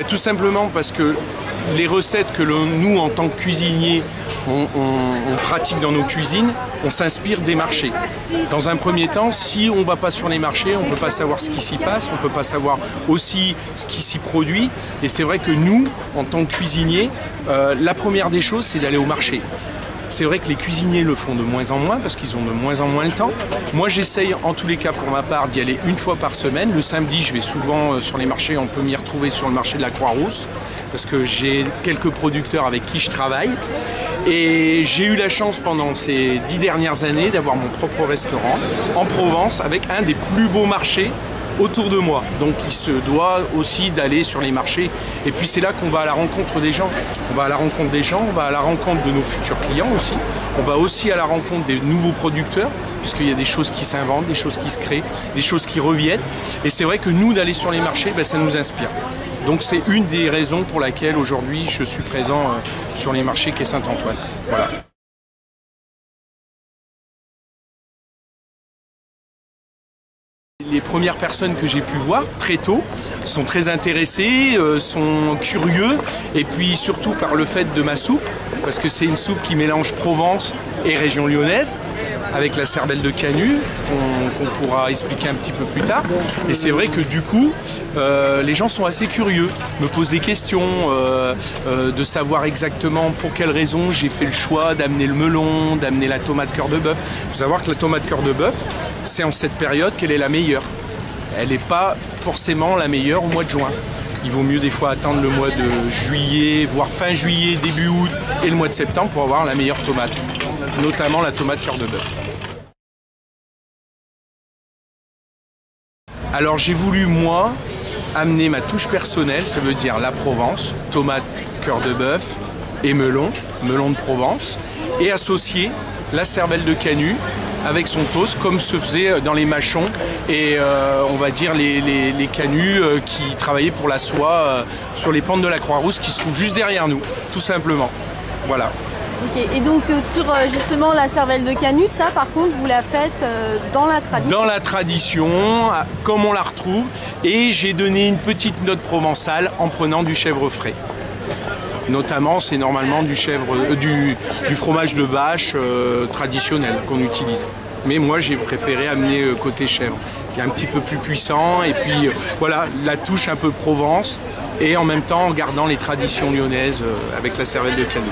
Tout simplement parce que les recettes que nous, en tant que cuisiniers, on pratique dans nos cuisines, on s'inspire des marchés. Dans un premier temps, si on ne va pas sur les marchés, on ne peut pas savoir ce qui s'y passe, on ne peut pas savoir aussi ce qui s'y produit. Et c'est vrai que nous, en tant que cuisiniers, la première des choses, c'est d'aller au marché. C'est vrai que les cuisiniers le font de moins en moins parce qu'ils ont de moins en moins le temps. Moi, j'essaye en tous les cas pour ma part d'y aller une fois par semaine. Le samedi, je vais souvent sur les marchés. On peut m'y retrouver sur le marché de la Croix-Rousse parce que j'ai quelques producteurs avec qui je travaille. Et j'ai eu la chance pendant ces 10 dernières années d'avoir mon propre restaurant en Provence avec un des plus beaux marchés autour de moi. Donc il se doit aussi d'aller sur les marchés. Et puis c'est là qu'on va à la rencontre des gens. On va à la rencontre des gens, on va à la rencontre de nos futurs clients aussi. On va aussi à la rencontre des nouveaux producteurs, puisqu'il y a des choses qui s'inventent, des choses qui se créent, des choses qui reviennent. Et c'est vrai que nous, d'aller sur les marchés, ça nous inspire. Donc c'est une des raisons pour laquelle aujourd'hui je suis présent sur les marchés quai Saint-Antoine. Voilà. Les premières personnes que j'ai pu voir très tôt sont très intéressées, sont curieux, et puis surtout par le fait de ma soupe, parce que c'est une soupe qui mélange Provence et région lyonnaise, avec la cervelle de canut, qu'on pourra expliquer un petit peu plus tard. Et c'est vrai que du coup, les gens sont assez curieux, me posent des questions, de savoir exactement pour quelles raisons j'ai fait le choix d'amener le melon, d'amener la tomate cœur de bœuf. Il faut savoir que la tomate cœur de bœuf, c'est en cette période qu'elle est la meilleure. Elle n'est pas forcément la meilleure au mois de juin. Il vaut mieux des fois attendre le mois de juillet, voire fin juillet, début août et le mois de septembre pour avoir la meilleure tomate, notamment la tomate cœur de bœuf. Alors j'ai voulu, moi, amener ma touche personnelle, ça veut dire la Provence, tomate cœur de bœuf et melon de Provence, et associer la cervelle de canut avec son toast, comme se faisait dans les mâchons et on va dire les canuts qui travaillaient pour la soie sur les pentes de la Croix-Rousse qui se trouvent juste derrière nous, tout simplement. Voilà. Okay. Et donc sur justement la cervelle de canut, ça par contre vous la faites dans la tradition? Dans la tradition, comme on la retrouve, et j'ai donné une petite note provençale en prenant du chèvre frais. Notamment, c'est normalement du fromage de vache traditionnel qu'on utilise. Mais moi, j'ai préféré amener côté chèvre, qui est un petit peu plus puissant. Et puis, voilà, la touche un peu Provence. Et en même temps, en gardant les traditions lyonnaises avec la cervelle de canut.